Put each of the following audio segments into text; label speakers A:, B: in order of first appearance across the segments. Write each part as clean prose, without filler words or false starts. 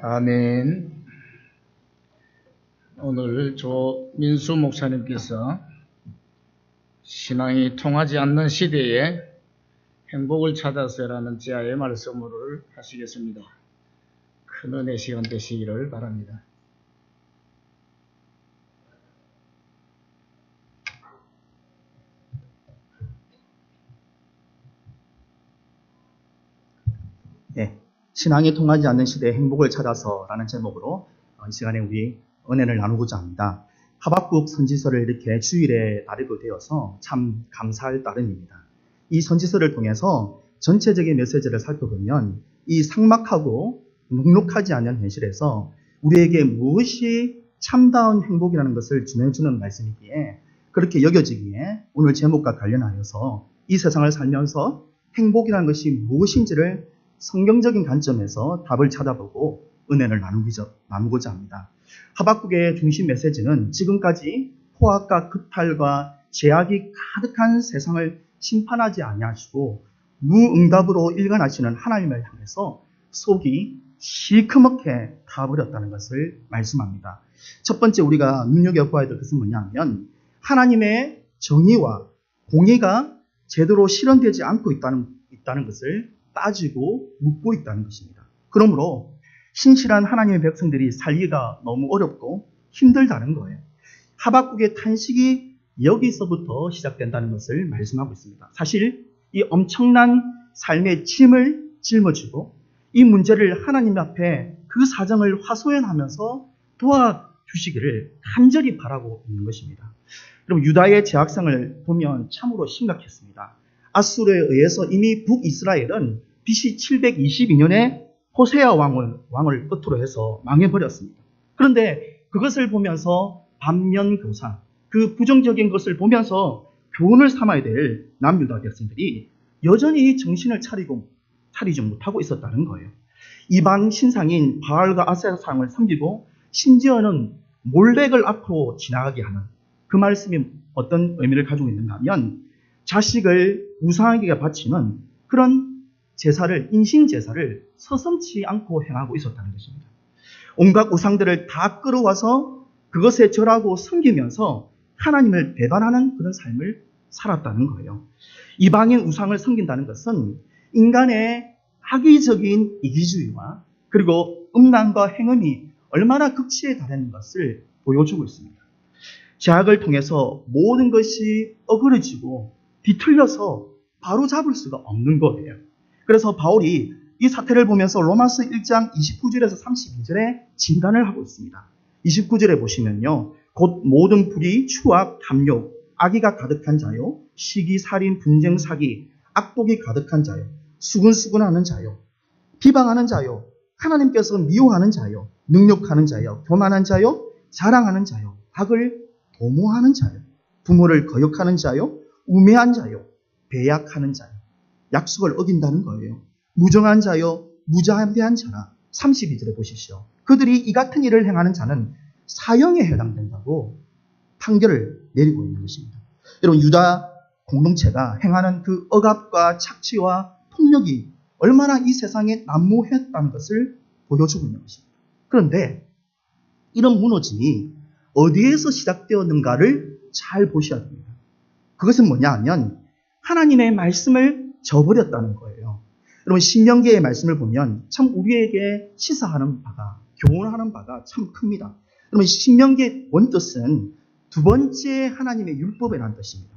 A: 아멘. 오늘 조민수 목사님께서 신앙이 통하지 않는 시대에 행복을 찾아서라는 지하의 말씀을 하시겠습니다. 큰 은혜 시간 되시기를 바랍니다.
B: 네, 신앙이 통하지 않는 시대의 행복을 찾아서라는 제목으로 이 시간에 우리 은혜를 나누고자 합니다. 하박국 선지서를 이렇게 주일에 다루게 되어서 참 감사할 따름입니다. 이 선지서를 통해서 전체적인 메시지를 살펴보면 이 삭막하고 눅눅하지 않은 현실에서 우리에게 무엇이 참다운 행복이라는 것을 전해주는 말씀이기에 그렇게 여겨지기에 오늘 제목과 관련하여서 이 세상을 살면서 행복이라는 것이 무엇인지를 성경적인 관점에서 답을 찾아보고 은혜를 나누고자 합니다. 하박국의 중심 메시지는 지금까지 포악과 급탈과 죄악이 가득한 세상을 심판하지 아니하시고 무응답으로 일관하시는 하나님을 향해서 속이 시커멓게 타버렸다는 것을 말씀합니다. 첫 번째 우리가 눈여겨보아야 될 것은 뭐냐면 하나님의 정의와 공의가 제대로 실현되지 않고 있다는 것을 따지고 묻고 있다는 것입니다. 그러므로 신실한 하나님의 백성들이 살기가 너무 어렵고 힘들다는 거예요. 하박국의 탄식이 여기서부터 시작된다는 것을 말씀하고 있습니다. 사실 이 엄청난 삶의 짐을 짊어지고 이 문제를 하나님 앞에 그 사정을 화소연하면서 도와주시기를 간절히 바라고 있는 것입니다. 그럼 유다의 제약상을 보면 참으로 심각했습니다. 아수르에 의해서 이미 북이스라엘은 BC 722년에 호세아 왕을 끝으로 해서 망해버렸습니다. 그런데 그것을 보면서 반면교사, 그 부정적인 것을 보면서 교훈을 삼아야 될 남유다 백성들이 여전히 정신을 차리지 못하고 있었다는 거예요. 이방 신상인 바알과 아세라상을 섬기고 심지어는 몰렉을 앞으로 지나가게 하는 그 말씀이 어떤 의미를 가지고 있는가 하면 자식을 우상에게 바치는 그런 제사를, 인신제사를 서슴지 않고 행하고 있었다는 것입니다. 온갖 우상들을 다 끌어와서 그것에 절하고 섬기면서 하나님을 배반하는 그런 삶을 살았다는 거예요. 이방인 우상을 섬긴다는 것은 인간의 악의적인 이기주의와 그리고 음란과 행음이 얼마나 극치에 달하는 것을 보여주고 있습니다. 죄악을 통해서 모든 것이 어그러지고 뒤틀려서 바로 잡을 수가 없는 거예요. 그래서 바울이 이 사태를 보면서 로마서 1장 29절에서 32절에 진단을 하고 있습니다. 29절에 보시면요. 곧 모든 불의, 추악, 탐욕, 악의가 가득한 자요. 시기, 살인, 분쟁, 사기, 악독이 가득한 자요. 수근수근하는 자요. 비방하는 자요. 하나님께서 미워하는 자요. 능욕하는 자요. 교만한 자요. 자랑하는 자요. 악을 도모하는 자요. 부모를 거역하는 자요. 우매한 자요. 배약하는 자요. 약속을 어긴다는 거예요. 무정한 자요, 무자비한 자라. 32절에 보십시오. 그들이 이 같은 일을 행하는 자는 사형에 해당된다고 판결을 내리고 있는 것입니다. 여러분, 유다 공동체가 행하는 그 억압과 착취와 폭력이 얼마나 이 세상에 난무했다는 것을 보여주고 있는 것입니다. 그런데 이런 무너짐이 어디에서 시작되었는가를 잘 보셔야 됩니다. 그것은 뭐냐 하면 하나님의 말씀을 저버렸다는 거예요. 여러분, 신명기의 말씀을 보면 참 우리에게 시사하는 바가, 교훈하는 바가 참 큽니다. 여러분, 신명기의 원뜻은 두 번째 하나님의 율법이라는 뜻입니다.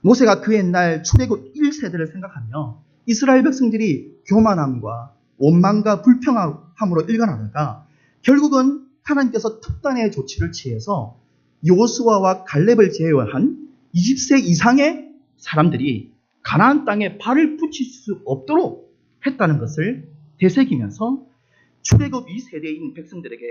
B: 모세가 그 옛날 출애굽 1세대를 생각하며 이스라엘 백성들이 교만함과 원망과 불평함으로 일관하다가 결국은 하나님께서 특단의 조치를 취해서 여호수아와 갈렙을 제외한 20세 이상의 사람들이 가나안 땅에 발을 붙일 수 없도록 했다는 것을 되새기면서 출애굽 2세대인 백성들에게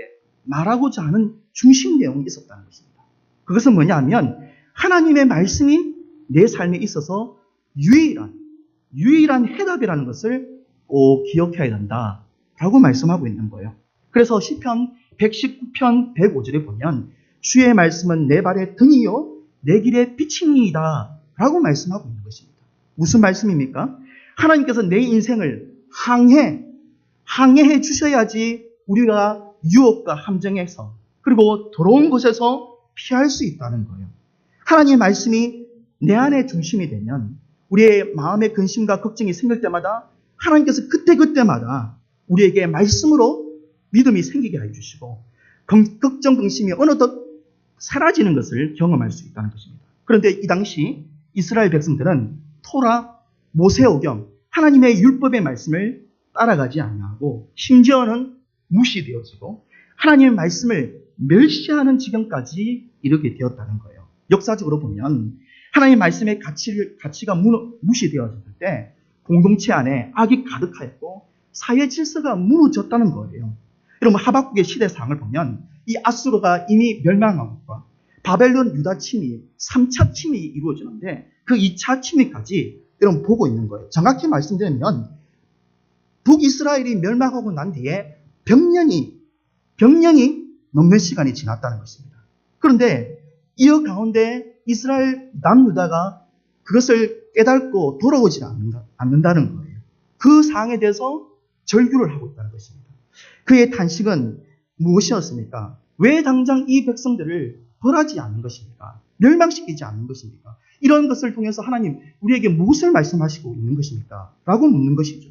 B: 말하고자 하는 중심 내용이 있었다는 것입니다. 그것은 뭐냐 하면 하나님의 말씀이 내 삶에 있어서 유일한 해답이라는 것을 꼭 기억해야 한다라고 말씀하고 있는 거예요. 그래서 시편 119편 105절에 보면 주의 말씀은 내 발의 등이요 내 길의 빛이니이다 라고 말씀하고 있는 것입니다. 무슨 말씀입니까? 하나님께서 내 인생을 항해해 주셔야지 우리가 유혹과 함정에서 그리고 더러운 곳에서 피할 수 있다는 거예요. 하나님의 말씀이 내 안에 중심이 되면 우리의 마음의 근심과 걱정이 생길 때마다 하나님께서 그때그때마다 우리에게 말씀으로 믿음이 생기게 해주시고 걱정, 근심이 어느덧 사라지는 것을 경험할 수 있다는 것입니다. 그런데 이 당시 이스라엘 백성들은 토라, 모세오경, 하나님의 율법의 말씀을 따라가지 아니하고 심지어는 무시되어지고 하나님의 말씀을 멸시하는 지경까지 이르게 되었다는 거예요. 역사적으로 보면 하나님의 말씀의 가치가 무시되어졌을 때 공동체 안에 악이 가득하였고 사회 질서가 무너졌다는 거예요. 여러분 하박국의 시대상을 보면 이 아수르가 이미 멸망함과 바벨론 유다 침입, 3차 침입이 이루어지는데 그 2차 침입까지 여러분 보고 있는 거예요. 정확히 말씀드리면 북이스라엘이 멸망하고 난 뒤에 병년이 넘는 시간이 지났다는 것입니다. 그런데 이 가운데 이스라엘 남유다가 그것을 깨닫고 돌아오지 않는다는 거예요. 그 상황에 대해서 절규를 하고 있다는 것입니다. 그의 탄식은 무엇이었습니까? 왜 당장 이 백성들을 벌하지 않는 것입니까? 멸망시키지 않는 것입니까? 이런 것을 통해서 하나님 우리에게 무엇을 말씀하시고 있는 것입니까? 라고 묻는 것이죠.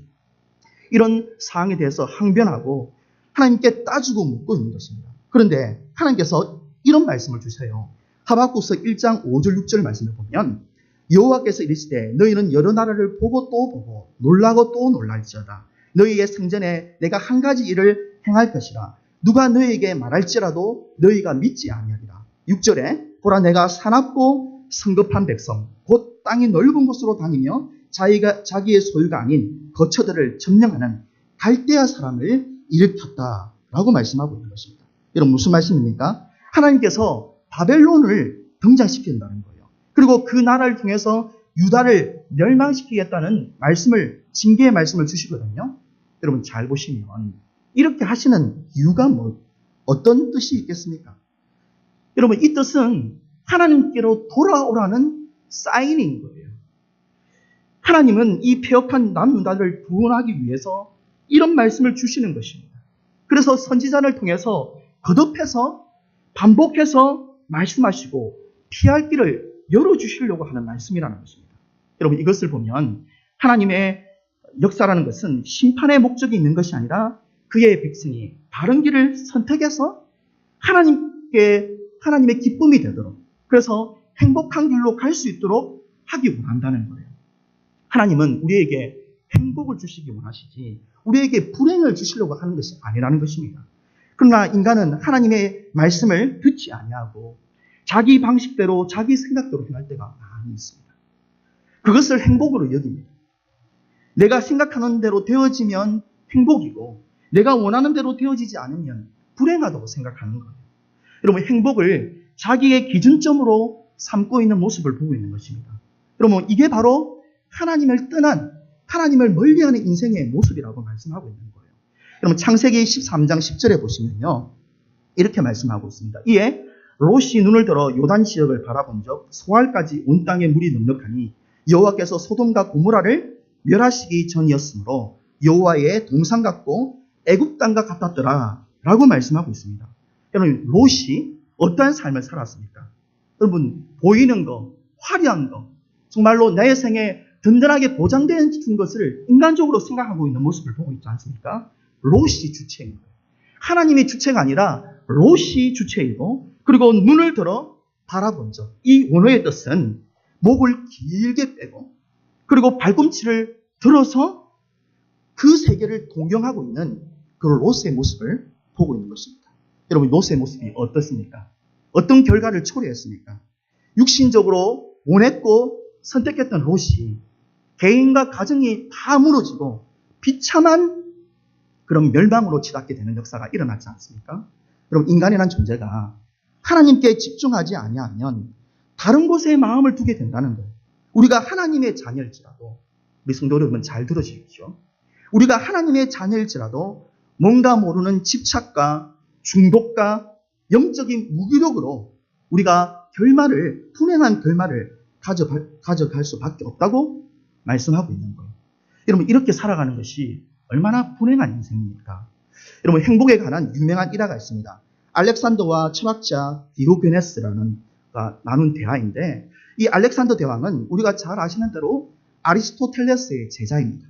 B: 이런 사항에 대해서 항변하고 하나님께 따지고 묻고 있는 것입니다. 그런데 하나님께서 이런 말씀을 주세요. 하박국서 1장 5절 6절 말씀을 보면 여호와께서 이르시되 너희는 여러 나라를 보고 또 보고 놀라고 또 놀랄지어다. 너희의 생전에 내가 한 가지 일을 행할 것이라. 누가 너희에게 말할지라도 너희가 믿지 아니하리라. 6절에 보라 내가 사납고 성급한 백성 곧 땅이 넓은 곳으로 다니며 자기의 소유가 아닌 거처들을 점령하는 갈대아 사람을 일으켰다라고 말씀하고 있는 것입니다. 여러분 무슨 말씀입니까? 하나님께서 바벨론을 등장시킨다는 거예요. 그리고 그 나라를 통해서 유다를 멸망시키겠다는 말씀을 징계의 말씀을 주시거든요. 여러분 잘 보시면 이렇게 하시는 이유가 어떤 뜻이 있겠습니까? 여러분 이 뜻은 하나님께로 돌아오라는 사인인 거예요. 하나님은 이 폐역한 남유다를 구원하기 위해서 이런 말씀을 주시는 것입니다. 그래서 선지자를 통해서 거듭해서 반복해서 말씀하시고 피할 길을 열어주시려고 하는 말씀이라는 것입니다. 여러분 이것을 보면 하나님의 역사라는 것은 심판의 목적이 있는 것이 아니라 그의 백성이 바른 길을 선택해서 하나님의 기쁨이 되도록 그래서 행복한 길로 갈 수 있도록 하기 원한다는 거예요. 하나님은 우리에게 행복을 주시기 원하시지 우리에게 불행을 주시려고 하는 것이 아니라는 것입니다. 그러나 인간은 하나님의 말씀을 듣지 아니하고 자기 방식대로 자기 생각대로 행할 때가 많이 있습니다. 그것을 행복으로 여깁니다. 내가 생각하는 대로 되어지면 행복이고 내가 원하는 대로 되어지지 않으면 불행하다고 생각하는 거예요. 여러분 행복을 자기의 기준점으로 삼고 있는 모습을 보고 있는 것입니다. 여러분 이게 바로 하나님을 떠난 하나님을 멀리하는 인생의 모습이라고 말씀하고 있는 거예요. 여러분 창세기 13장 10절에 보시면요. 이렇게 말씀하고 있습니다. 이에 롯이 눈을 들어 요단 지역을 바라본 적 소알까지 온 땅에 물이 넉넉하니 여호와께서 소돔과 고모라를 멸하시기 전이었으므로 여호와의 동산 같고 애굽 땅과 같았더라 라고 말씀하고 있습니다. 여러분 롯이 어떠한 삶을 살았습니까? 여러분 보이는 거, 화려한 거, 정말로 내 생에 든든하게 보장된 것을 인간적으로 생각하고 있는 모습을 보고 있지 않습니까? 롯이 주체인 거예요. 하나님이 주체가 아니라 롯이 주체이고 그리고 눈을 들어 바라본 적. 이 원어의 뜻은 목을 길게 빼고 그리고 발꿈치를 들어서 그 세계를 동경하고 있는 그 롯의 모습을 보고 있는 것입니다. 여러분 롯의 모습이 어떻습니까? 어떤 결과를 초래했습니까? 육신적으로 원했고 선택했던 롯이 개인과 가정이 다 무너지고 비참한 그런 멸망으로 치닫게 되는 역사가 일어나지 않습니까? 여러분 인간이란 존재가 하나님께 집중하지 아니하면 다른 곳에 마음을 두게 된다는 거예요. 우리가 하나님의 자녀일지라도 우리 성도 여러분 잘 들어주십시오. 우리가 하나님의 자녀일지라도 뭔가 모르는 집착과 중독과 영적인 무기력으로 우리가 불행한 결말을 가져갈 수밖에 없다고 말씀하고 있는 거예요. 여러분 이렇게 살아가는 것이 얼마나 불행한 인생입니까? 여러분, 행복에 관한 유명한 일화가 있습니다. 알렉산더와 철학자 디오게네스라는 나눈 대화인데, 이 알렉산더 대왕은 우리가 잘 아시는 대로 아리스토텔레스의 제자입니다.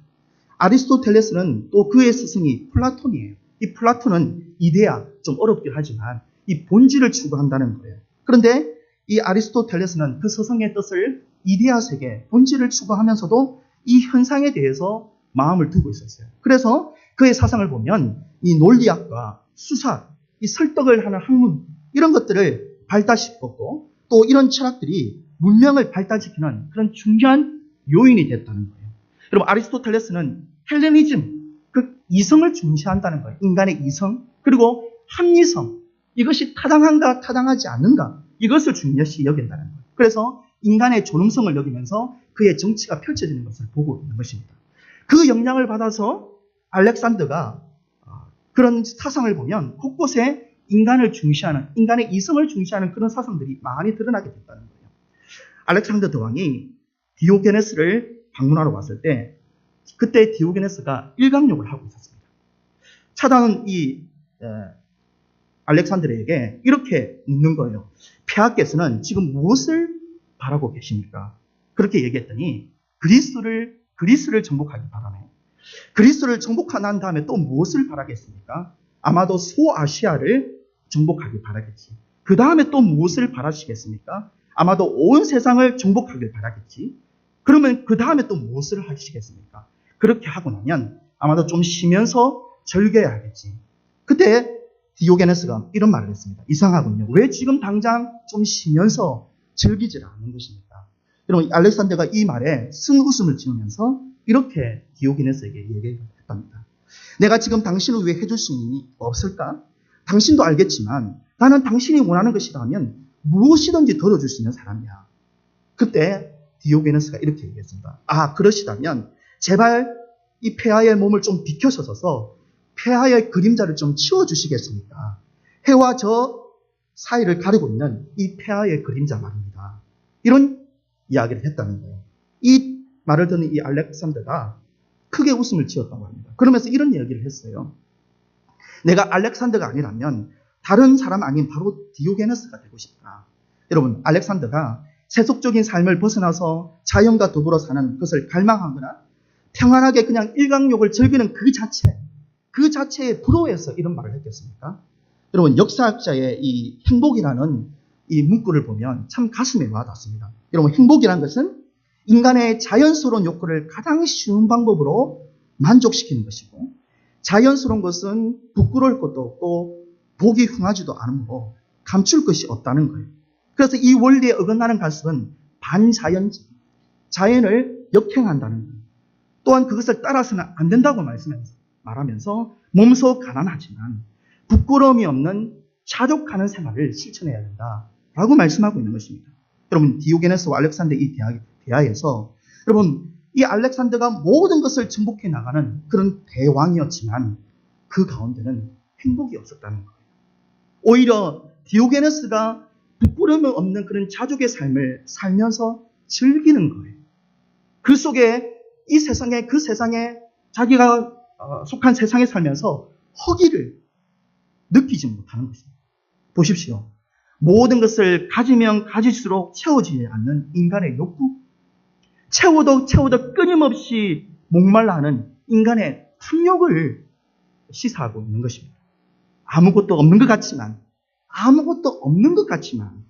B: 아리스토텔레스는 또 그의 스승이 플라톤이에요. 이 플라톤은 이데아, 좀 어렵긴 하지만 이 본질을 추구한다는 거예요. 그런데 이 아리스토텔레스는 그 스승의 뜻을 이데아 세계, 본질을 추구하면서도 이 현상에 대해서 마음을 두고 있었어요. 그래서 그의 사상을 보면 이 논리학과 수사, 이 설득을 하는 학문, 이런 것들을 발달시켰고, 또 이런 철학들이 문명을 발달시키는 그런 중요한 요인이 됐다는 거예요. 여러분, 아리스토텔레스는 헬레니즘, 그 이성을 중시한다는 거예요. 인간의 이성, 그리고 합리성, 이것이 타당한가 타당하지 않는가, 이것을 중요시 여긴다는 거예요. 그래서 인간의 존엄성을 여기면서 그의 정치가 펼쳐지는 것을 보고 있는 것입니다. 그 영향을 받아서 알렉산더가 그런 사상을 보면 곳곳에 인간을 중시하는, 인간의 이성을 중시하는 그런 사상들이 많이 드러나게 됐다는 거예요. 알렉산더 대왕이 디오게네스를 방문하러 왔을 때, 그때 디오게네스가 일강욕을 하고 있었습니다. 차단은 이 알렉산더에게 이렇게 묻는 거예요. 폐하께서는 지금 무엇을 바라고 계십니까? 그렇게 얘기했더니 그리스를 정복하기 바라네. 그리스를 정복하고 난 다음에 또 무엇을 바라겠습니까? 아마도 소아시아를 정복하길 바라겠지. 그 다음에 또 무엇을 바라시겠습니까? 아마도 온 세상을 정복하길 바라겠지. 그러면 그 다음에 또 무엇을 하시겠습니까? 그렇게 하고 나면 아마도 좀 쉬면서 즐겨야 하겠지. 그때 디오게네스가 이런 말을 했습니다. 이상하군요. 왜 지금 당장 좀 쉬면서 즐기질 않는 것입니까? 여러분, 알렉산더가 이 말에 쓴웃음을 지으면서 이렇게 디오게네스에게 얘기했답니다. 내가 지금 당신을 위해 해줄 수 있는 일이 없을까? 당신도 알겠지만 나는 당신이 원하는 것이라면 무엇이든지 들어줄 수 있는 사람이야. 그때 디오게네스가 이렇게 얘기했습니다. 아, 그러시다면 제발 이 폐하의 몸을 좀 비켜서서 폐하의 그림자를 좀 치워주시겠습니까? 해와 저 사이를 가리고 있는 이 폐하의 그림자 말입니다. 이런 이야기를 했다는 거예요. 이 말을 듣는 이 알렉산더가 크게 웃음을 지었다고 합니다. 그러면서 이런 이야기를 했어요. 내가 알렉산더가 아니라면 다른 사람 아닌 바로 디오게네스가 되고 싶다. 여러분, 알렉산더가 세속적인 삶을 벗어나서 자연과 더불어 사는 것을 갈망하거나 평안하게 그냥 일광욕을 즐기는 그 자체에 부러워해서 이런 말을 했겠습니까? 여러분, 역사학자의 이 행복이라는 이 문구를 보면 참 가슴에 와닿습니다. 여러분, 행복이라는 것은 인간의 자연스러운 욕구를 가장 쉬운 방법으로 만족시키는 것이고, 자연스러운 것은 부끄러울 것도 없고 보기 흉하지도 않으므로 감출 것이 없다는 거예요. 그래서 이 원리에 어긋나는 가습은 반자연적, 자연을 역행한다는 거예요. 또한 그것을 따라서는 안 된다고 말하면서 몸소 가난하지만 부끄러움이 없는 자족하는 생활을 실천해야 된다라고 말씀하고 있는 것입니다. 여러분, 디오게네스와 알렉산더 이 대화에서 여러분, 이 알렉산더가 모든 것을 정복해 나가는 그런 대왕이었지만 그 가운데는 행복이 없었다는 거예요. 오히려 디오게네스가 부끄러움이 없는 그런 자족의 삶을 살면서 즐기는 거예요. 그 속에 이 세상에, 그 세상에 자기가 속한 세상에 살면서 허기를 느끼지 못하는 것입니다. 보십시오. 모든 것을 가지면 가질수록 채워지지 않는 인간의 욕구, 채워도 끊임없이 목말라 하는 인간의 탐욕을 시사하고 있는 것입니다. 아무것도 없는 것 같지만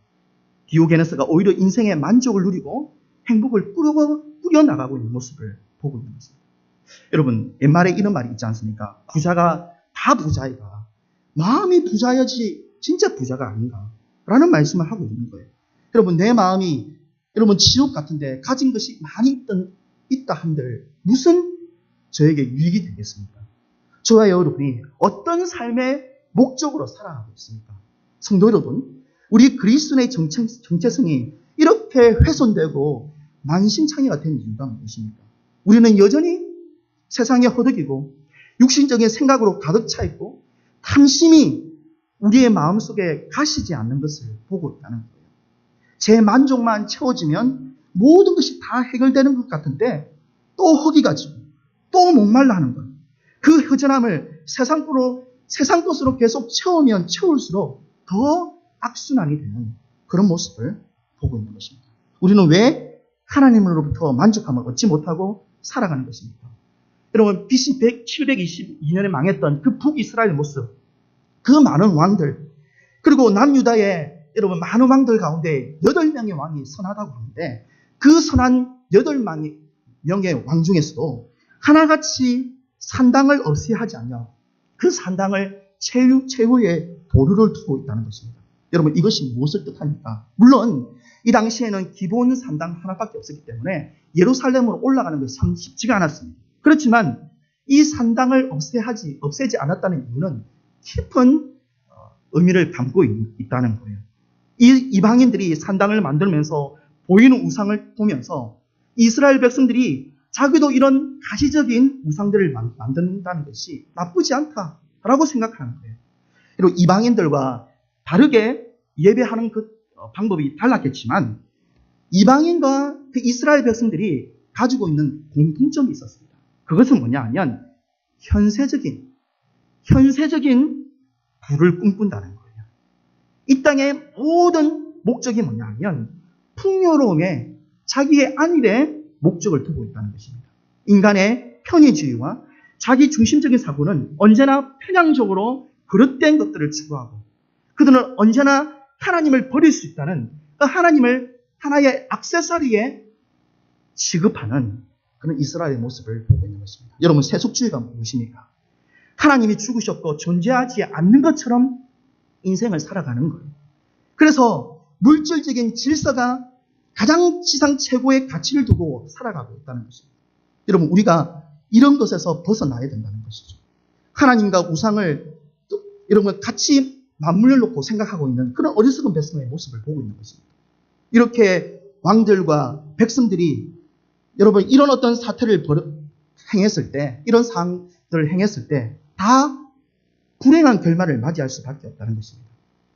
B: 디오게네스가 오히려 인생의 만족을 누리고 행복을 꾸려나가고 있는 모습을 보고 있는 것입니다. 여러분, 옛말에 이런 말이 있지 않습니까? 부자가 다 부자이가 마음이 부자여지 진짜 부자가 아닌가 라는 말씀을 하고 있는 거예요. 여러분, 내 마음이 여러분 지옥 같은데 가진 것이 많이 있다 한들 무슨 저에게 유익이 되겠습니까? 저와 여러분이 어떤 삶의 목적으로 살아가고 있습니까? 성도 여러분, 우리 그리스도의 정체성이 이렇게 훼손되고 만신창이가 된 이유가 무엇입니까? 우리는 여전히 세상에 허덕이고 육신적인 생각으로 가득 차 있고 탐심이 우리의 마음속에 가시지 않는 것을 보고 있다는 거예요. 제 만족만 채워지면 모든 것이 다 해결되는 것 같은데 또 허기가 지고 또 목말라 하는 거예요. 그 허전함을 세상으로 세상 것으로 계속 채우면 채울수록 더 악순환이 되는 그런 모습을 보고 있는 것입니다. 우리는 왜 하나님으로부터 만족함을 얻지 못하고 살아가는 것입니까? 여러분, BC 722년에 망했던 그 북이스라엘 모습, 그 많은 왕들, 그리고 남유다의 여러분 많은 왕들 가운데 8명의 왕이 선하다고 하는데, 그 선한 8명의 왕 중에서도 하나같이 산당을 없애야 하지 않냐, 그 산당을 최후의 보루를 두고 있다는 것입니다. 여러분, 이것이 무엇을 뜻합니까? 물론 이 당시에는 기본 산당 하나밖에 없었기 때문에 예루살렘으로 올라가는 것이 참 쉽지가 않았습니다. 그렇지만 이 산당을 없애지 않았다는 이유는 깊은 의미를 담고 있다는 거예요. 이 이방인들이 산당을 만들면서 보이는 우상을 보면서 이스라엘 백성들이 자기도 이런 가시적인 우상들을 만든다는 것이 나쁘지 않다라고 생각하는 거예요. 그리고 이방인들과 다르게 예배하는 그 방법이 달랐겠지만 이방인과 그 이스라엘 백성들이 가지고 있는 공통점이 있었습니다. 그것은 뭐냐 하면 현세적인 부를 꿈꾼다는 거예요. 이 땅의 모든 목적이 뭐냐 하면 풍요로움에 자기의 안일에 목적을 두고 있다는 것입니다. 인간의 편의주의와 자기 중심적인 사고는 언제나 편향적으로 그릇된 것들을 추구하고, 그들은 언제나 하나님을 버릴 수 있다는 그 하나님을 하나의 액세서리에 취급하는 그런 이스라엘의 모습을 보고 있는 것입니다. 여러분, 세속주의가 무엇입니까? 하나님이 죽으셨고 존재하지 않는 것처럼 인생을 살아가는 거예요. 그래서 물질적인 질서가 가장 지상 최고의 가치를 두고 살아가고 있다는 것입니다. 여러분, 우리가 이런 것에서 벗어나야 된다는 것이죠. 하나님과 우상을 이런 걸 같이 맞물려 놓고 생각하고 있는 그런 어리석은 백성의 모습을 보고 있는 것입니다. 이렇게 왕들과 백성들이 여러분 이런 어떤 사태를 행했을 때, 이런 사항들을 행했을 때 다 불행한 결말을 맞이할 수밖에 없다는 것입니다.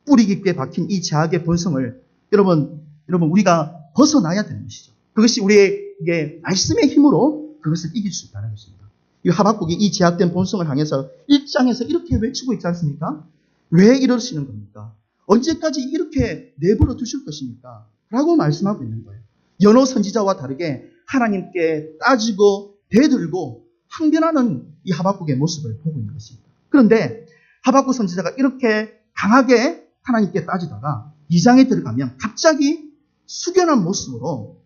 B: 뿌리 깊게 박힌 이 죄악의 본성을 여러분 우리가 벗어나야 되는 것이죠. 그것이 우리에게 말씀의 힘으로 그것을 이길 수 있다는 것입니다. 이 하박국이 이 죄악된 본성을 향해서 1장에서 이렇게 외치고 있지 않습니까? 왜 이러시는 겁니까? 언제까지 이렇게 내버려 두실 것입니까? 라고 말씀하고 있는 거예요. 여러 선지자와 다르게 하나님께 따지고 대들고 항변하는 이 하박국의 모습을 보고 있는 것입니다. 그런데 하박국 선지자가 이렇게 강하게 하나님께 따지다가 2장에 들어가면 갑자기 숙연한 모습으로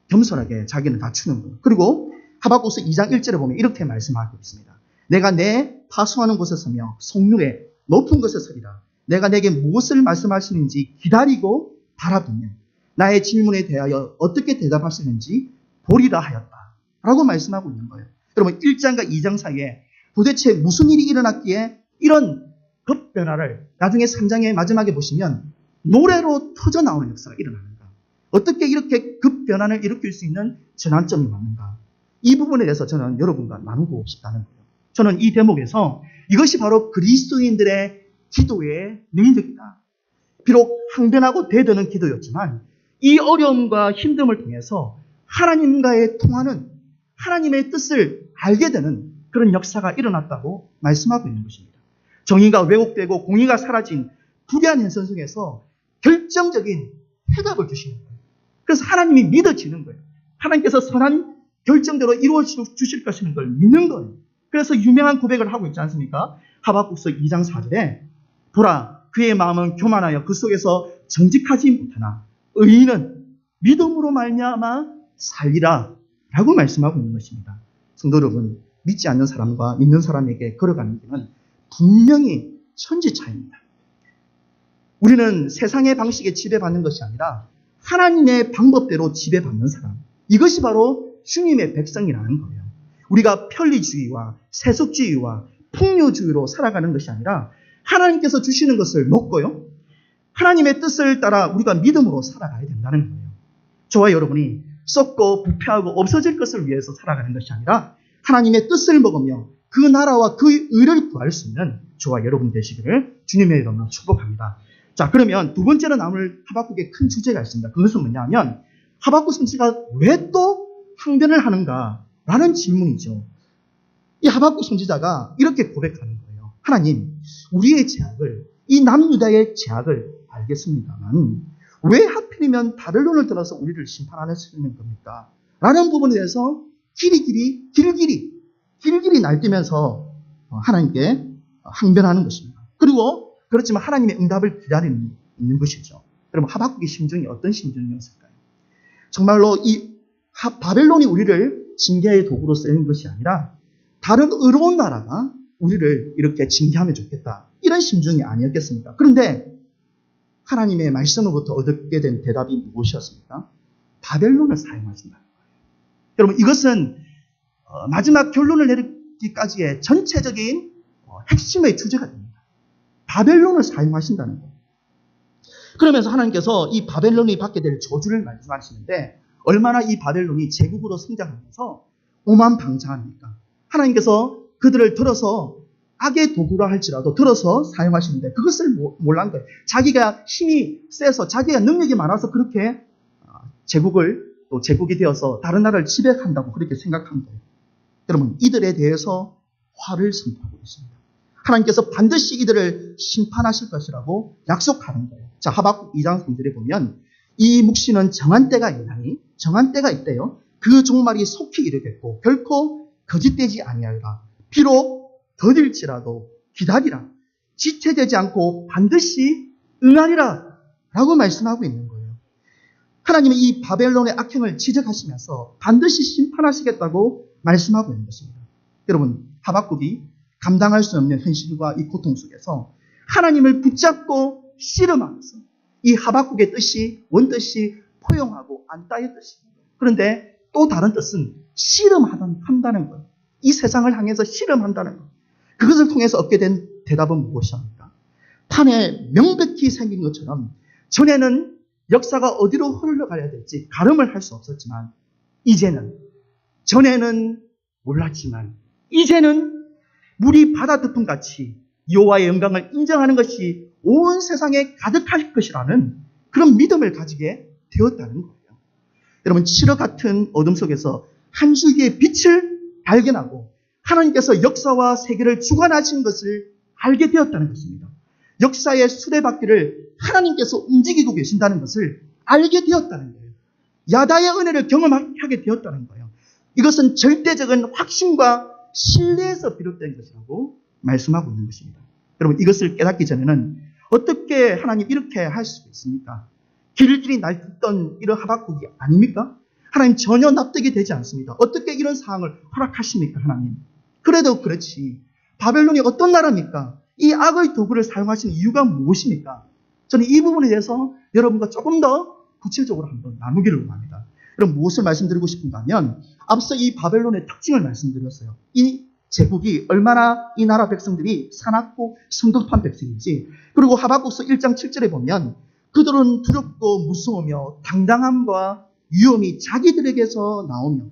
B: 겸손하게 자기는 갖추는 거예요. 그리고 하박국서 2장 1절에 보면 이렇게 말씀하고 있습니다. 내가 내 파수하는 곳에 서며 성nú에 높은 곳에 서리라. 내가 내게 무엇을 말씀하시는지 기다리고 바라보며 나의 질문에 대하여 어떻게 대답하시는지 보리라 하였다. 라고 말씀하고 있는 거예요. 여러분 1장과 2장 사이에 도대체 무슨 일이 일어났기에 이런 급변화를 나중에 3장의 마지막에 보시면 노래로 터져나오는 역사가 일어나는가? 어떻게 이렇게 급변화를 일으킬 수 있는 전환점이 왔는가? 이 부분에 대해서 저는 여러분과 나누고 싶다는 거예요. 저는 이 대목에서 이것이 바로 그리스도인들의 기도의 능력이다. 비록 항변하고 대드는 기도였지만 이 어려움과 힘듦을 통해서 하나님과의 통하는 하나님의 뜻을 알게 되는 그런 역사가 일어났다고 말씀하고 있는 것입니다. 정의가 왜곡되고 공의가 사라진 불의한 현상 속에서 결정적인 해답을 주시는 거예요. 그래서 하나님이 믿어지는 거예요. 하나님께서 선한 결정대로 이루어 주실 것이라는 걸 믿는 거예요. 그래서 유명한 고백을 하고 있지 않습니까? 하박국서 2장 4절에 보라 그의 마음은 교만하여 그 속에서 정직하지 못하나 의인은 믿음으로 말미암아 살리라 라고 말씀하고 있는 것입니다. 성도 여러분, 믿지 않는 사람과 믿는 사람에게 걸어가는 길은 분명히 천지 차이입니다. 우리는 세상의 방식에 지배받는 것이 아니라 하나님의 방법대로 지배받는 사람, 이것이 바로 주님의 백성이라는 거예요. 우리가 편리주의와 세속주의와 풍요주의로 살아가는 것이 아니라 하나님께서 주시는 것을 먹고요, 하나님의 뜻을 따라 우리가 믿음으로 살아가야 된다는 거예요. 저와 여러분이 썩고 부패하고 없어질 것을 위해서 살아가는 것이 아니라 하나님의 뜻을 먹으며 그 나라와 그 의를 구할 수 있는 저와 여러분 되시기를 주님의 이름으로 축복합니다. 자, 그러면 두 번째로 남을 하박국의 큰 주제가 있습니다. 그것은 뭐냐면 하박국 선지자가 왜 또 항변을 하는가라는 질문이죠. 이 하박국 선지자가 이렇게 고백하는 거예요. 하나님, 우리의 죄악을, 이 남유다의 죄악을 알겠습니다만 왜 하필이면 바벨론을 들어서 우리를 심판하시는 겁니까? 라는 부분에 대해서 길길이 날뛰면서 하나님께 항변하는 것입니다. 그리고 그렇지만 하나님의 응답을 기다리는 있는 것이죠. 여러분, 하박국의 심정이 어떤 심정이었을까요? 정말로 이 바벨론이 우리를 징계의 도구로 쓰는 것이 아니라 다른 의로운 나라가 우리를 이렇게 징계하면 좋겠다, 이런 심정이 아니었겠습니까? 그런데 하나님의 말씀으로부터 얻게 된 대답이 무엇이었습니까? 바벨론을 사용하신다는 거예요. 여러분, 이것은 마지막 결론을 내리기까지의 전체적인 핵심의 주제가 됩니다. 바벨론을 사용하신다는 거예요. 그러면서 하나님께서 이 바벨론이 받게 될 저주를 말씀하시는데, 얼마나 이 바벨론이 제국으로 성장하면서 오만방자합니까? 하나님께서 그들을 들어서 악의 도구라 할지라도 들어서 사용하시는데 그것을 몰란 거예요. 자기가 힘이 세서 자기가 능력이 많아서 그렇게 제국이 되어서 다른 나라를 지배한다고 그렇게 생각한 거예요. 여러분, 이들에 대해서 화를 선포하고 있습니다. 하나님께서 반드시 이들을 심판하실 것이라고 약속하는 거예요. 자, 하박국 2장 3절에 보면 이 묵시는 정한 때가 있대요. 그 종말이 속히 이르겠고 결코 거짓되지 아니하리라. 비록 더딜지라도 기다리라. 지체되지 않고 반드시 응하리라 라고 말씀하고 있는 거예요. 하나님은 이 바벨론의 악행을 지적하시면서 반드시 심판하시겠다고 말씀하고 있는 것입니다. 여러분, 하박국이 감당할 수 없는 현실과 이 고통 속에서 하나님을 붙잡고 씨름하면서 이 하박국의 뜻이 원뜻이 포용하고 안따의 뜻입니다. 그런데 또 다른 뜻은 씨름한다는 거예요. 이 세상을 향해서 씨름한다는 거예요. 그것을 통해서 얻게 된 대답은 무엇입니까? 판에 명백히 생긴 것처럼 전에는 역사가 어디로 흘러가야 될지 가름을 할 수 없었지만 전에는 몰랐지만 이제는 물이 바다 덮음같이 여호와의 영광을 인정하는 것이 온 세상에 가득할 것이라는 그런 믿음을 가지게 되었다는 거예요. 여러분, 칠흑 같은 어둠 속에서 한 줄기의 빛을 발견하고 하나님께서 역사와 세계를 주관하신 것을 알게 되었다는 것입니다. 역사의 수레바퀴를 하나님께서 움직이고 계신다는 것을 알게 되었다는 거예요. 야다의 은혜를 경험하게 되었다는 거예요. 이것은 절대적인 확신과 신뢰에서 비롯된 것이라고 말씀하고 있는 것입니다. 여러분, 이것을 깨닫기 전에는 어떻게 하나님 이렇게 할 수 있습니까? 길길이 날뛰던 이런 하박국이 아닙니까? 하나님 전혀 납득이 되지 않습니다. 어떻게 이런 상황을 허락하십니까, 하나님? 그래도 그렇지. 바벨론이 어떤 나라입니까? 이 악의 도구를 사용하시는 이유가 무엇입니까? 저는 이 부분에 대해서 여러분과 조금 더 구체적으로 한번 나누기를 원합니다. 여러분, 무엇을 말씀드리고 싶은가 하면 앞서 이 바벨론의 특징을 말씀드렸어요. 이 제국이 얼마나 이 나라 백성들이 사납고 성급한 백성인지, 그리고 하박국서 1장 7절에 보면 그들은 두렵고 무서우며 당당함과 위험이 자기들에게서 나오며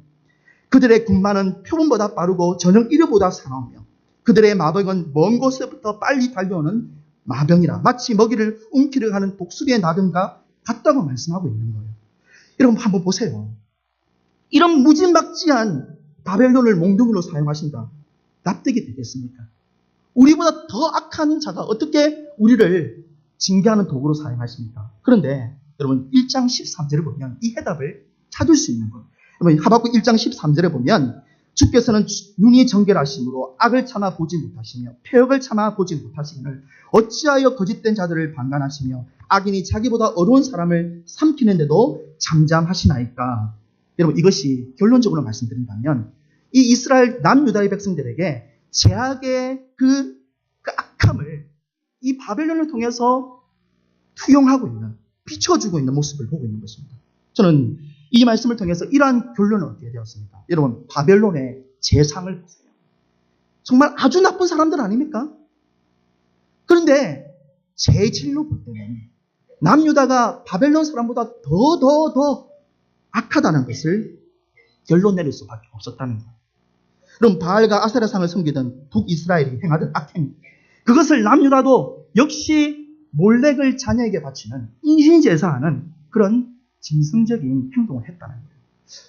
B: 그들의 군마는 표범보다 빠르고 저녁 이르보다 사나우며 그들의 마병은 먼 곳에부터 빨리 달려오는 마병이라 마치 먹이를 움키려 하는 독수리의 나병과 같다고 말씀하고 있는 거예요. 여러분, 한번 보세요. 이런 무지막지한 바벨론을 몽둥이로 사용하신다. 납득이 되겠습니까? 우리보다 더 악한 자가 어떻게 우리를 징계하는 도구로 사용하십니까? 그런데 여러분, 1장 13절을 보면 이 해답을 찾을 수 있는 거예요. 여러분, 하박국 1장 13절에 보면 주께서는 눈이 정결하심으로 악을 참아 보지 못하시며 폐역을 참아 보지 못하시기를 어찌하여 거짓된 자들을 방관하시며 악인이 자기보다 어려운 사람을 삼키는데도 잠잠하시나이까. 여러분, 이것이 결론적으로 말씀드린다면 이 이스라엘 남유다의 백성들에게 제약의 그 악함을 이 바벨론을 통해서 투영하고 있는, 비춰주고 있는 모습을 보고 있는 것입니다. 저는 이 말씀을 통해서 이러한 결론을 얻게 되었습니다. 여러분, 바벨론의 재상을 보세요. 정말 아주 나쁜 사람들 아닙니까? 그런데 재질로 볼 때는 남유다가 바벨론 사람보다 더 악하다는 것을 결론 내릴 수밖에 없었다는 거예요. 그럼 바알과 아세라상을 섬기던 북이스라엘이 행하던 악행, 그것을 남유다도 역시 몰렉을 자녀에게 바치는 인신제사하는 그런 짐승적인 행동을 했다는 거예요.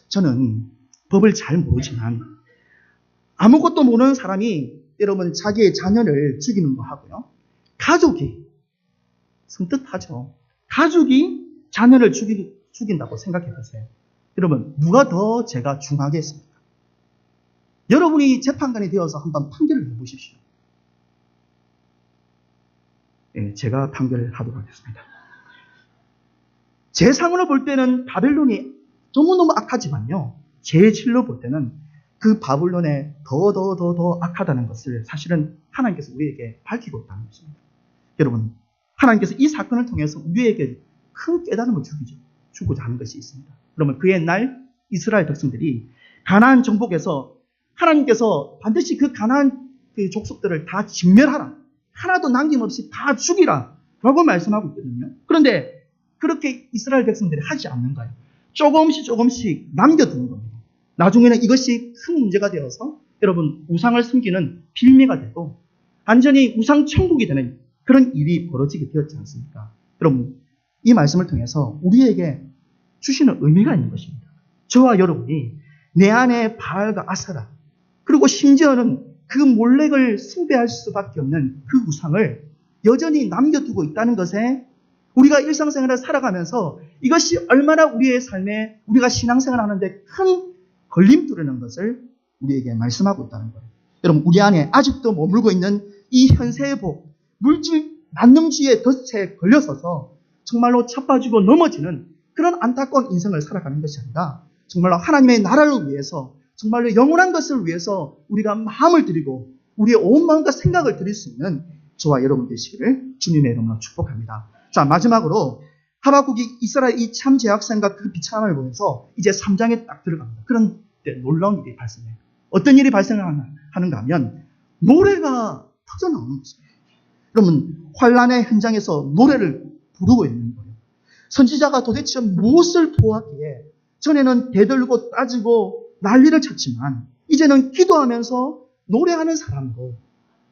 B: 저는 법을 잘 모르지만 아무것도 모르는 사람이 여러분 자기의 자녀를 죽이는 거 하고요. 가족이 섬뜩하죠. 가족이 자녀를 죽인다고 생각해 보세요. 여러분 누가 더 죄가 중하겠습니까? 여러분이 재판관이 되어서 한번 판결을 해보십시오. 예, 제가 판결을 하도록 하겠습니다. 제 상으로 볼 때는 바벨론이 너무너무 악하지만요. 제 실로 볼 때는 그 바벨론에 더 악하다는 것을 사실은 하나님께서 우리에게 밝히고 있다는 것입니다. 여러분, 하나님께서 이 사건을 통해서 우리에게 큰 깨달음을 주고자 하는 것이 있습니다. 그러면 그 옛날 이스라엘 백성들이 가나안 정복에서 하나님께서 반드시 그 가나안 그 족속들을 다 진멸하라. 하나도 남김없이 다 죽이라. 라고 말씀하고 있거든요. 그런데 그렇게 이스라엘 백성들이 하지 않는 거예요. 조금씩 남겨두는 겁니다. 나중에는 이것이 큰 문제가 되어서 여러분 우상을 섬기는 빌미가 되고 완전히 우상 천국이 되는 그런 일이 벌어지게 되었지 않습니까? 여러분 이 말씀을 통해서 우리에게 주시는 의미가 있는 것입니다. 저와 여러분이 내 안에 바알과 아세라 그리고 심지어는 그 몰렉을 숭배할 수밖에 없는 그 우상을 여전히 남겨두고 있다는 것에 우리가 일상생활을 살아가면서 이것이 얼마나 우리의 삶에 우리가 신앙생활을 하는데 큰 걸림돌이라는 것을 우리에게 말씀하고 있다는 거예요. 여러분 우리 안에 아직도 머물고 있는 이 현세의 복, 물질 만능주의의 덫에 걸려서서 정말로 차빠지고 넘어지는 그런 안타까운 인생을 살아가는 것이 아니라 정말로 하나님의 나라를 위해서 정말로 영원한 것을 위해서 우리가 마음을 드리고 우리의 온 마음과 생각을 드릴 수 있는 저와 여러분 되시기를 주님의 이름으로 축복합니다. 자, 마지막으로 하박국이 이스라엘 이 참 제약상과 그 비참함을 보면서 이제 3장에 딱 들어갑니다. 그런데 놀라운 일이 발생해요. 어떤 일이 발생하는가 하면 노래가 터져나오는 것입니다. 그러면 환란의 현장에서 노래를 부르고 있는 거예요. 선지자가 도대체 무엇을 보았기에 전에는 대들고 따지고 난리를 쳤지만 이제는 기도하면서 노래하는 사람으로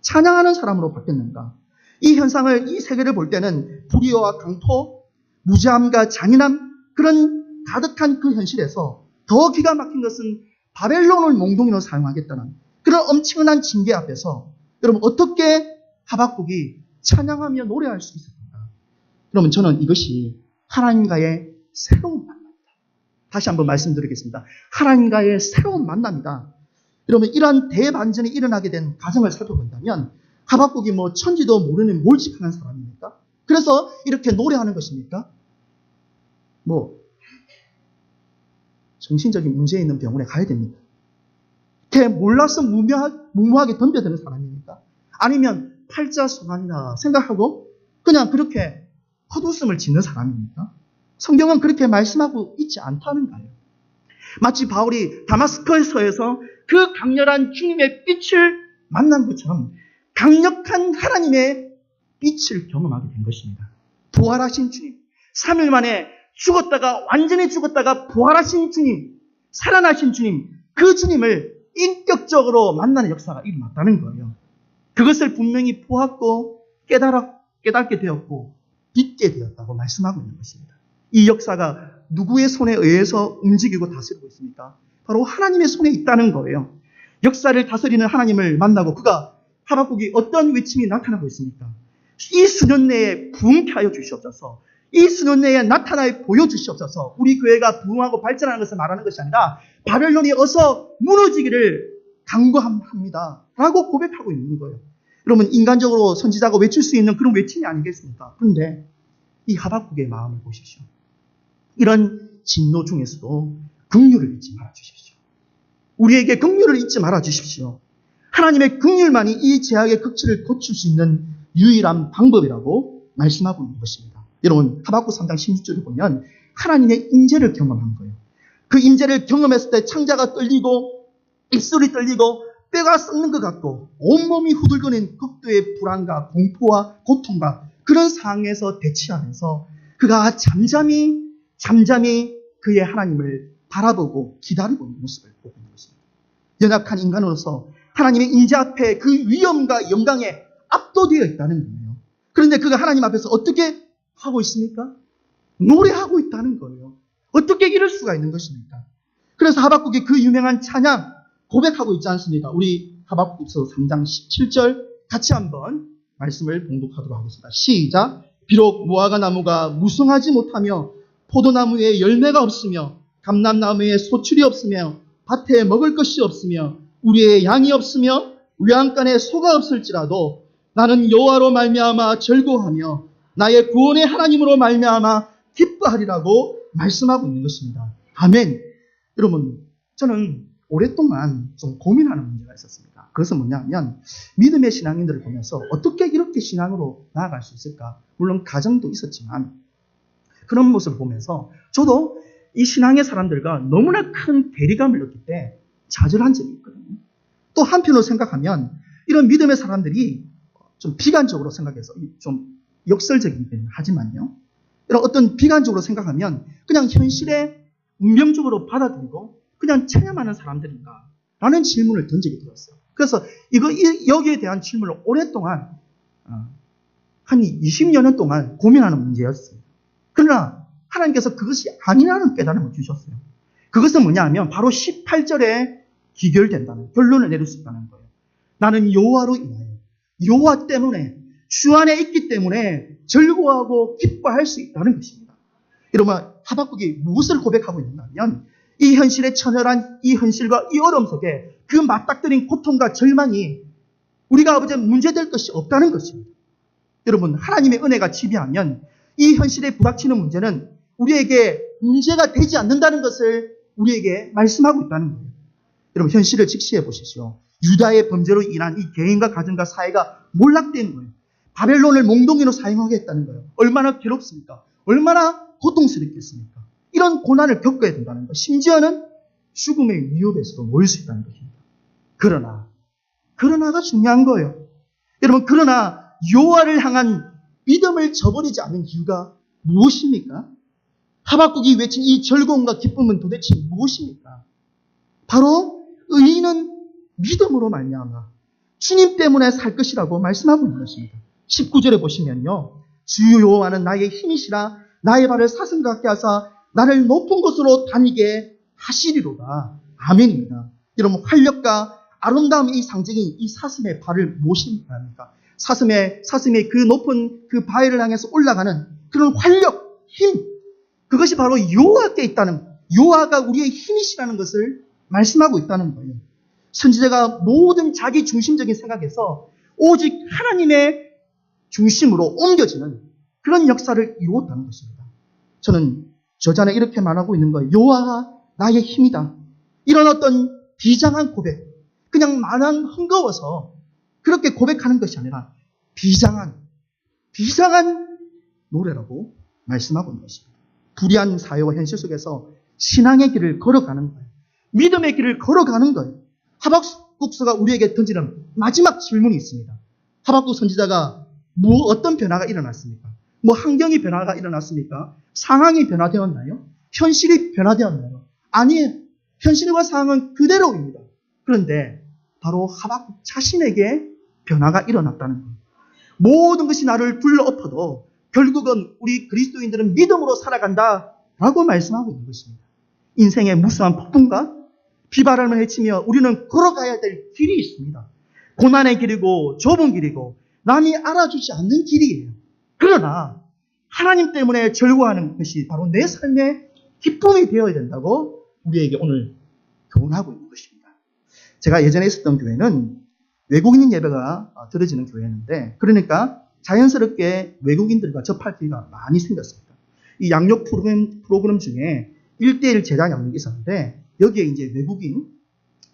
B: 찬양하는 사람으로 바뀌었는가? 이 현상을 이 세계를 볼 때는 불의와 강포, 무지함과 잔인함 그런 가득한 그 현실에서 더 기가 막힌 것은 바벨론을 몽둥이로 사용하겠다는 그런 엄청난 징계 앞에서 여러분 어떻게 하박국이 찬양하며 노래할 수 있었는가? 그러면 저는 이것이 하나님과의 새로운 만남이다. 다시 한번 말씀드리겠습니다. 하나님과의 새로운 만남이다. 여러분 이러한 대반전이 일어나게 된 가정을 살펴본다면 하박국이 뭐 천지도 모르는 몰직하는 사람입니까? 그래서 이렇게 노래하는 것입니까? 뭐 정신적인 문제 있는 병원에 가야 됩니다. 이렇게 몰라서 무모하게 덤벼드는 사람입니까? 아니면 팔자손안이라 생각하고 그냥 그렇게 헛웃음을 짓는 사람입니까? 성경은 그렇게 말씀하고 있지 않다는가요? 마치 바울이 다마스커에서 그 강렬한 주님의 빛을 만난 것처럼 강력한 하나님의 빛을 경험하게 된 것입니다. 부활하신 주님, 3일 만에 완전히 죽었다가 부활하신 주님, 살아나신 주님, 그 주님을 인격적으로 만나는 역사가 일어났다는 거예요. 그것을 분명히 보았고 깨닫게 되었고 믿게 되었다고 말씀하고 있는 것입니다. 이 역사가 누구의 손에 의해서 움직이고 다스리고 있습니까? 바로 하나님의 손에 있다는 거예요. 역사를 다스리는 하나님을 만나고 그가 하박국이 어떤 외침이 나타나고 있습니까? 이 수년 내에 부흥케 하여 주시옵소서. 이 수년 내에 나타나 보여주시옵소서. 우리 교회가 부흥하고 발전하는 것을 말하는 것이 아니라 바벨론이 어서 무너지기를 간구합니다. 라고 고백하고 있는 거예요. 여러분 인간적으로 선지자가 외칠 수 있는 그런 외침이 아니겠습니까? 그런데 이 하박국의 마음을 보십시오. 이런 진노 중에서도 긍휼을 잊지 말아 주십시오. 우리에게 긍휼을 잊지 말아 주십시오. 하나님의 긍휼만이 이 제약의 극치를 고칠 수 있는 유일한 방법이라고 말씀하고 있는 것입니다. 여러분 하박국 3장 16절을 보면 하나님의 임재를 경험한 거예요. 그 임재를 경험했을 때 창자가 떨리고 입술이 떨리고 뼈가 썩는 것 같고 온몸이 후들거리는 극도의 불안과 공포와 고통과 그런 상황에서 대치하면서 그가 잠잠히 그의 하나님을 바라보고 기다리고 있는 모습을 보고 있는 것입니다. 연약한 인간으로서 하나님의 임재 앞에 그 위엄과 영광에 압도되어 있다는 거예요. 그런데 그가 하나님 앞에서 어떻게 하고 있습니까? 노래하고 있다는 거예요. 어떻게 이럴 수가 있는 것입니까? 그래서 하박국이 그 유명한 찬양, 고백하고 있지 않습니까? 우리 하박국서 3장 17절 같이 한번 말씀을 봉독하도록 하겠습니다. 시작. 비록 무화과 나무가 무성하지 못하며 포도나무에 열매가 없으며 감람나무에 소출이 없으며 밭에 먹을 것이 없으며 우리의 양이 없으며 외양간에 소가 없을지라도 나는 여호와로 말미암아 즐거워하며 나의 구원의 하나님으로 말미암아 기뻐하리라고 말씀하고 있는 것입니다. 아멘. 여러분, 저는 오랫동안 좀 고민하는 문제가 있었습니다. 그것은 뭐냐면 믿음의 신앙인들을 보면서 어떻게 이렇게 신앙으로 나아갈 수 있을까? 물론 가정도 있었지만 그런 모습을 보면서 저도 이 신앙의 사람들과 너무나 큰 대리감을 느낄 때 좌절한 적이 있거든요. 또 한편으로 생각하면 이런 믿음의 사람들이 좀 비관적으로 생각해서 좀 역설적이긴 하지만요. 이런 어떤 비관적으로 생각하면 그냥 현실에 운명적으로 받아들이고 그냥 체념하는 사람들인가? 라는 질문을 던지게 되었어요. 그래서 여기에 대한 질문을 오랫동안, 한 20여 년 동안 고민하는 문제였어요. 그러나 하나님께서 그것이 아니라는 깨달음을 주셨어요. 그것은 뭐냐 하면 바로 18절에 기결된다는, 결론을 내릴 수 있다는 거예요. 나는 여호와로 인하여, 여호와 때문에, 주 안에 있기 때문에 즐거워하고 기뻐할 수 있다는 것입니다. 여러분, 하박국이 무엇을 고백하고 있는가 하면 이 현실의 처절한 이 현실과 이 어려움 속에 그 맞닥뜨린 고통과 절망이 우리가 아버지 문제될 것이 없다는 것입니다. 여러분, 하나님의 은혜가 지배하면 이 현실에 부닥치는 문제는 우리에게 문제가 되지 않는다는 것을 우리에게 말씀하고 있다는 거예요. 여러분, 현실을 직시해 보십시오. 유다의 범죄로 인한 이 개인과 가정과 사회가 몰락된 거예요. 바벨론을 몽둥이로 사용하겠다는 거예요. 얼마나 괴롭습니까? 얼마나 고통스럽겠습니까? 이런 고난을 겪어야 된다는 거예요. 심지어는 죽음의 위협에서도 모일 수 있다는 것입니다. 그러나가 중요한 거예요. 여러분, 그러나 여호와를 향한 믿음을 저버리지 않는 이유가 무엇입니까? 하박국이 외친 이 즐거움과 기쁨은 도대체 무엇입니까? 바로 의인은 믿음으로 말미암아 주님 때문에 살 것이라고 말씀하고 있는 것입니다. 19절에 보시면요. 주 여호와는 나의 힘이시라 나의 발을 사슴 같게 하사 나를 높은 곳으로 다니게 하시리로다. 아멘입니다. 여러분, 활력과 아름다움의 이 상징이 이 사슴의 발을 무엇입니까? 사슴의 그 높은 그 바위를 향해서 올라가는 그런 활력, 힘, 그것이 바로 여호와께 있다는, 여호와가 우리의 힘이시라는 것을 말씀하고 있다는 거예요. 선지자가 모든 자기 중심적인 생각에서 오직 하나님의 중심으로 옮겨지는 그런 역사를 이루었다는 것입니다. 저는 저자는 이렇게 말하고 있는 거예요. 여호와가 나의 힘이다. 이런 어떤 비장한 고백, 그냥 마냥 흥거워서 그렇게 고백하는 것이 아니라 비장한 노래라고 말씀하고 있는 것입니다. 불의한 사회와 현실 속에서 신앙의 길을 걸어가는 거예요. 믿음의 길을 걸어가는 거예요. 하박국서가 우리에게 던지는 마지막 질문이 있습니다. 하박국 선지자가 어떤 변화가 일어났습니까? 환경이 변화가 일어났습니까? 상황이 변화되었나요? 현실이 변화되었나요? 아니에요. 현실과 상황은 그대로입니다. 그런데 바로 하박국 자신에게 변화가 일어났다는 거예요. 모든 것이 나를 둘러엎어도 결국은 우리 그리스도인들은 믿음으로 살아간다라고 말씀하고 있는 것입니다. 인생의 무수한 폭풍과 비바람을 헤치며 우리는 걸어가야 될 길이 있습니다. 고난의 길이고 좁은 길이고 남이 알아주지 않는 길이에요. 그러나 하나님 때문에 즐거워하는 것이 바로 내 삶의 기쁨이 되어야 된다고 우리에게 오늘 교훈하고 있는 것입니다. 제가 예전에 있었던 교회는 외국인 예배가 드려지는 교회였는데, 그러니까 자연스럽게 외국인들과 접할 기회가 많이 생겼습니다. 이 양육 프로그램 중에 1:1 제자 양육이 있었는데, 여기에 이제 외국인,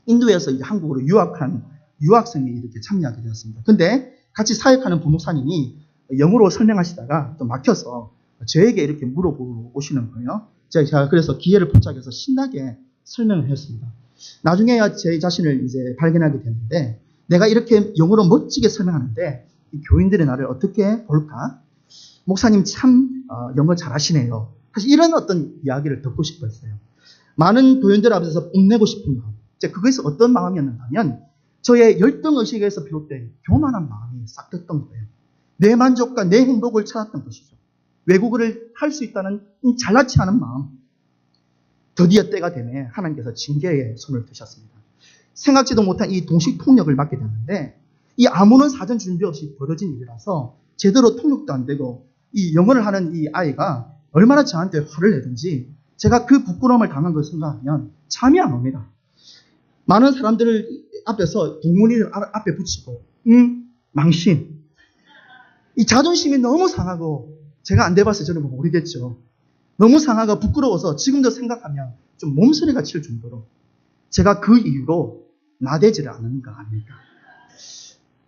B: 인도에서 이제 한국으로 유학한 유학생이 이렇게 참여하게 되었습니다. 근데 같이 사역하는 부목사님이 영어로 설명하시다가 또 막혀서 저에게 이렇게 물어보시는 거예요. 제가 그래서 기회를 포착해서 신나게 설명을 했습니다. 나중에 제 자신을 이제 발견하게 됐는데, 내가 이렇게 영어로 멋지게 설명하는데 이 교인들이 나를 어떻게 볼까? 목사님 참 영어 잘하시네요. 사실 이런 어떤 이야기를 듣고 싶었어요. 많은 교인들 앞에서 뽐내고 싶은 마음. 그것이 어떤 마음이었는가 하면 저의 열등의식에서 비롯된 교만한 마음이 싹 떴던 거예요. 내 만족과 내 행복을 찾았던 것이죠. 외국어를 할 수 있다는 잘나치 않은 마음. 드디어 때가 되매 하나님께서 징계의 손을 드셨습니다. 생각지도 못한 이 동식 통역을 맡게 됐는데 이 아무런 사전 준비 없이 벌어진 일이라서 제대로 통역도 안 되고 이 영어를 하는 이 아이가 얼마나 저한테 화를 내든지 제가 그 부끄러움을 당한 걸 생각하면 잠이 안 옵니다. 많은 사람들 앞에서 동문이를 앞에 붙이고 망신. 이 자존심이 너무 상하고 제가 안 돼봐서 저는 모르겠죠. 너무 상하고 부끄러워서 지금도 생각하면 좀 몸서리가 칠 정도로 제가 그 이유로 나대지를 않는 거 아닙니까?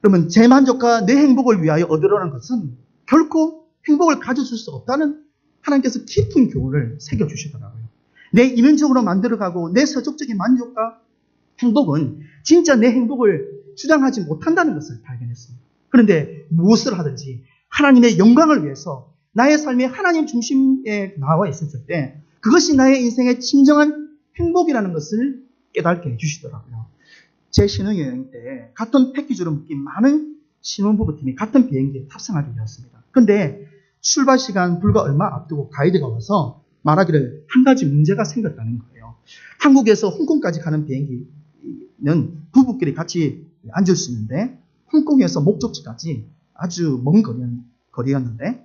B: 그러면 제 만족과 내 행복을 위하여 얻으려는 것은 결코 행복을 가져줄 수 없다는 하나님께서 깊은 교훈을 새겨주시더라고요. 내 이면적으로 만들어가고 내 서적적인 만족과 행복은 진짜 내 행복을 주장하지 못한다는 것을 발견했습니다. 그런데 무엇을 하든지 하나님의 영광을 위해서 나의 삶이 하나님 중심에 나와 있었을 때 그것이 나의 인생의 진정한 행복이라는 것을 깨닫게 해주시더라고요. 제 신혼여행 때 같은 패키지로 묶인 많은 신혼부부팀이 같은 비행기에 탑승하게 되었습니다. 그런데 출발 시간 불과 얼마 앞두고 가이드가 와서 말하기를 한 가지 문제가 생겼다는 거예요. 한국에서 홍콩까지 가는 비행기는 부부끼리 같이 앉을 수 있는데 홍콩에서 목적지까지 아주 먼 거리였는데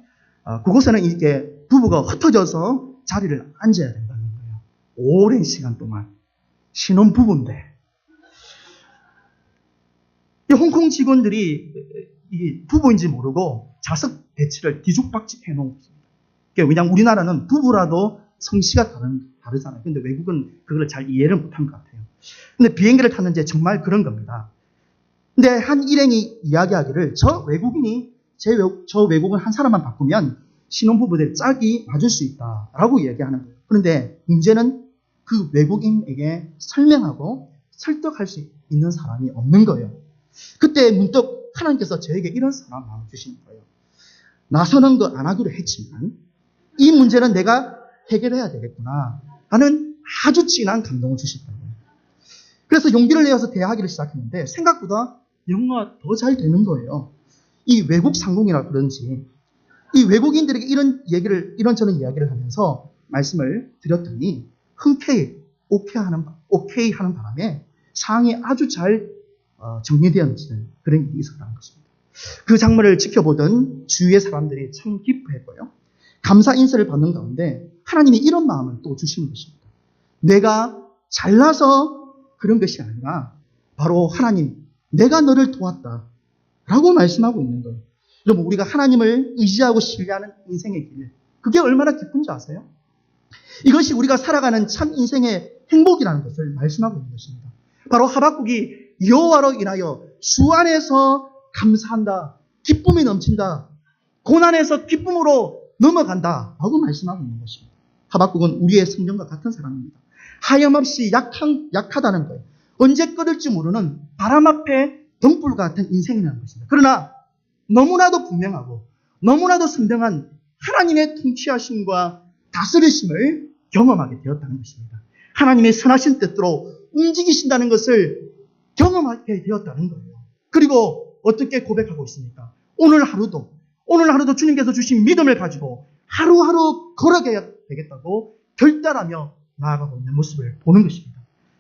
B: 그곳에는 이렇게 부부가 흩어져서 자리를 앉아야 된다는 거예요. 오랜 시간 동안. 신혼부부인데. 이 홍콩 직원들이 이 부부인지 모르고 좌석 배치를 뒤죽박죽 해놓습니다. 왜냐하면 우리나라는 부부라도 성씨가 다르잖아요. 근데 외국은 그걸 잘 이해를 못한 것 같아요. 근데 비행기를 탔는데 정말 그런 겁니다. 근데 한 일행이 이야기하기를 저 외국은 한 사람만 바꾸면 신혼부부들이 짝이 맞을 수 있다라고 이야기하는 거예요. 그런데 문제는 그 외국인에게 설명하고 설득할 수 있는 사람이 없는 거예요. 그때 문득 하나님께서 저에게 이런 사람 마음을 주시는 거예요. 나서는 거 안 하기로 했지만 이 문제는 내가 해결해야 되겠구나 하는 아주 진한 감동을 주시더라고요. 그래서 용기를 내어서 대화하기를 시작했는데 생각보다 영어가 더 잘 되는 거예요. 이 외국 상공이라 그런지 이 외국인들에게 이런저런 이야기를 하면서 말씀을 드렸더니 흔쾌히 오케이 하는 바람에 상황이 아주 잘 정리되었는 그런 일이 있었다는 것입니다. 그 장면을 지켜보던 주위의 사람들이 참 기뻐했고요. 감사 인사를 받는 가운데 하나님이 이런 마음을 또 주시는 것입니다. 내가 잘나서 그런 것이 아니라 바로 하나님, 내가 너를 도왔다 라고 말씀하고 있는 거예요. 여러분, 우리가 하나님을 의지하고 신뢰하는 인생의 길, 그게 얼마나 기쁜지 아세요? 이것이 우리가 살아가는 참 인생의 행복이라는 것을 말씀하고 있는 것입니다. 바로 하박국이 여호와로 인하여 주 안에서 감사한다, 기쁨이 넘친다, 고난에서 기쁨으로 넘어간다 라고 말씀하고 있는 것입니다. 하박국은 우리의 성경과 같은 사람입니다. 하염없이 약하다는 거예요. 언제 꺼질지 모르는 바람 앞에 등불 같은 인생이라는 것입니다. 그러나 너무나도 분명하고 너무나도 선명한 하나님의 통치하심과 다스리심을 경험하게 되었다는 것입니다. 하나님의 선하신 뜻대로 움직이신다는 것을 경험하게 되었다는 거예요. 그리고 어떻게 고백하고 있습니까? 오늘 하루도 주님께서 주신 믿음을 가지고 하루하루 걸어가야 되겠다고 결단하며 나아가고 있는 모습을 보는 것입니다.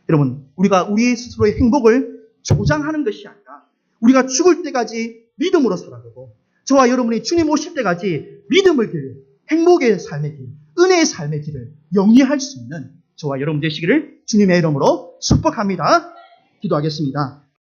B: 여러분, 우리가 우리 스스로의 행복을 조장하는 것이 아니라 우리가 죽을 때까지 믿음으로 살아가고 저와 여러분이 주님 오실 때까지 믿음의 길, 행복의 삶의 길, 은혜의 삶의 길을 영위할 수 있는 저와 여러분 되시기를 주님의 이름으로 축복합니다. 기도하겠습니다.